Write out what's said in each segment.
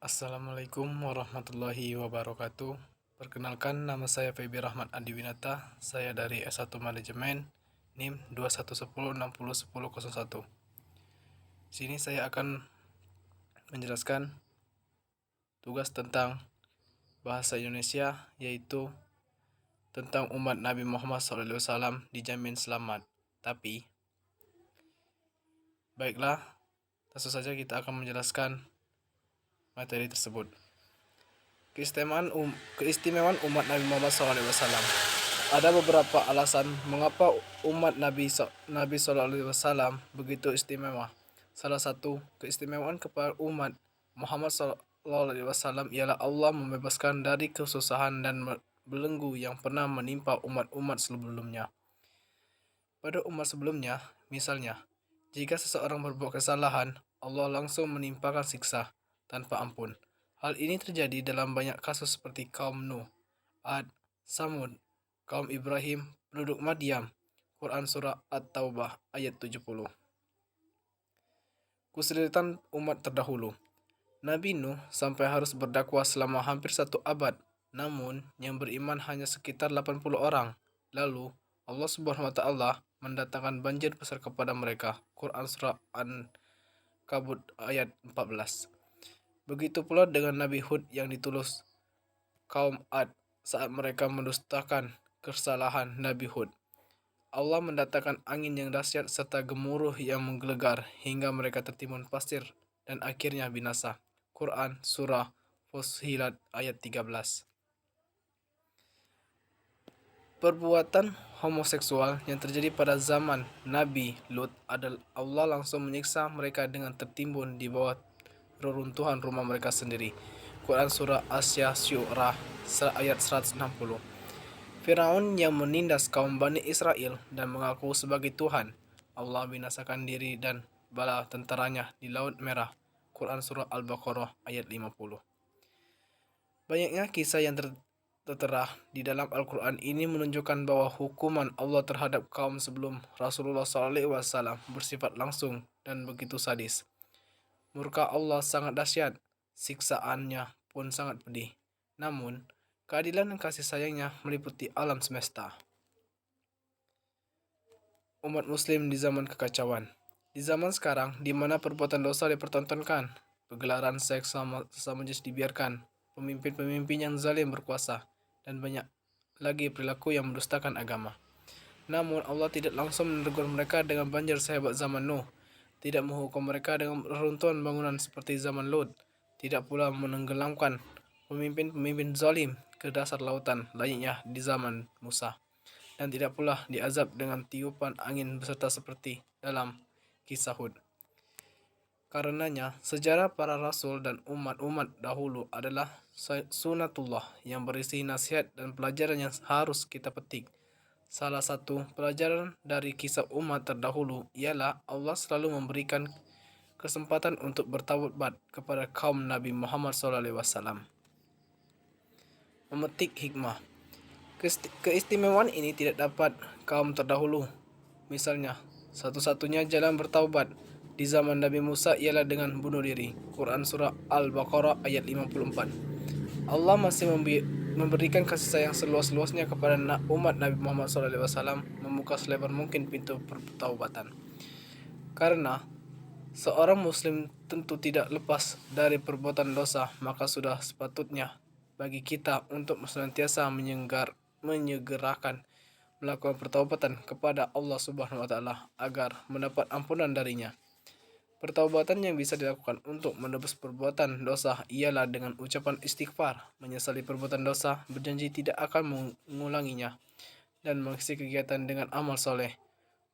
Assalamualaikum warahmatullahi wabarakatuh. Perkenalkan, nama saya Feby Rahmat Adiwinata. Saya dari S1 Manajemen, NIM 2110601001. Sini saya akan menjelaskan tugas tentang bahasa Indonesia, yaitu tentang umat Nabi Muhammad SAW dijamin selamat. Tapi, baiklah, langsung saja kita akan menjelaskan materi tersebut. Keistimewaan umat Nabi Muhammad SAW. Ada beberapa alasan mengapa umat Nabi SAW begitu istimewa. Salah satu keistimewaan kepada umat Muhammad SAW ialah Allah membebaskan dari kesusahan dan belenggu yang pernah menimpa umat-umat sebelumnya. Pada umat sebelumnya, misalnya, jika seseorang berbuat kesalahan, Allah langsung menimpakan siksa tanpa ampun. Hal ini terjadi dalam banyak kasus seperti kaum Nuh, Ad, Samud, kaum Ibrahim, penduduk Madyam. Quran Surah At-Taubah ayat 70. Kesulitan umat terdahulu. Nabi Nuh sampai harus berdakwah selama hampir 1 abad, namun yang beriman hanya sekitar 80 orang. Lalu Allah Subhanahu wa Ta'ala mendatangkan banjir besar kepada mereka. Quran Surah An-Kabut ayat 14. Begitu pula dengan Nabi Hud yang ditulus kaum Ad saat mereka mendustakan kesalahan Nabi Hud. Allah mendatangkan angin yang dahsyat serta gemuruh yang menggelegar hingga mereka tertimbun pasir dan akhirnya binasa. Quran Surah Fussilat ayat 13. Perbuatan homoseksual yang terjadi pada zaman Nabi Lut adalah Allah langsung menyiksa mereka dengan tertimbun di bawah reruntuhan rumah mereka sendiri. Quran Surah Asy-Syu'ara ayat 160. Firaun yang menindas kaum Bani Israel dan mengaku sebagai Tuhan, Allah binasakan diri dan bala tentaranya di Laut Merah. Quran Surah Al-Baqarah ayat 50. Banyaknya kisah yang tertera di dalam Al-Quran ini menunjukkan bahwa hukuman Allah terhadap kaum sebelum Rasulullah SAW bersifat langsung dan begitu sadis. Murka Allah sangat dahsyat, siksaannya pun sangat pedih. Namun, keadilan dan kasih sayangnya meliputi alam semesta. Umat muslim di zaman kekacauan. Di zaman sekarang, di mana perbuatan dosa dipertontonkan, pergelaran seks sesama jenis dibiarkan, pemimpin-pemimpin yang zalim berkuasa, dan banyak lagi perilaku yang mendustakan agama. Namun, Allah tidak langsung menegur mereka dengan banjir sehebat zaman Nuh, tidak menghukum mereka dengan reruntuhan bangunan seperti zaman Lut, tidak pula menenggelamkan pemimpin-pemimpin zalim ke dasar lautan layaknya di zaman Musa, dan tidak pula diazab dengan tiupan angin beserta seperti dalam kisah Hud. Karenanya, sejarah para rasul dan umat-umat dahulu adalah sunatullah yang berisi nasihat dan pelajaran yang harus kita petik. Salah satu pelajaran dari kisah umat terdahulu ialah Allah selalu memberikan kesempatan untuk bertaubat kepada kaum Nabi Muhammad SAW. Memetik hikmah. Keistimewaan ini tidak dapat kaum terdahulu. Misalnya, satu-satunya jalan bertaubat di zaman Nabi Musa ialah dengan bunuh diri. Quran Surah Al-Baqarah ayat 54. Allah masih memberikan kasih sayang seluas-luasnya kepada umat Nabi Muhammad SAW, membuka selebar mungkin pintu pertaubatan. Karena seorang muslim tentu tidak lepas dari perbuatan dosa, maka sudah sepatutnya bagi kita untuk senantiasa menyegerakan melakukan pertaubatan kepada Allah Subhanahu wa Ta'ala agar mendapat ampunan darinya. Pertaubatan yang bisa dilakukan untuk menebus perbuatan dosa ialah dengan ucapan istighfar, menyesali perbuatan dosa, berjanji tidak akan mengulanginya, dan mengisi kegiatan dengan amal soleh.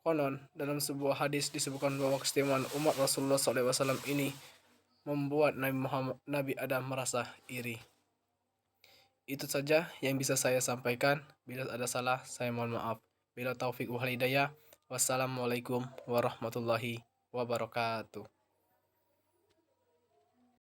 Konon, dalam sebuah hadis disebutkan bahwa keistimewaan umat Rasulullah SAW ini membuat Nabi Adam merasa iri. Itu saja yang bisa saya sampaikan. Bila ada salah, saya mohon maaf. Bila taufik wal hidayah. Wassalamualaikum warahmatullahi wabarakatuh.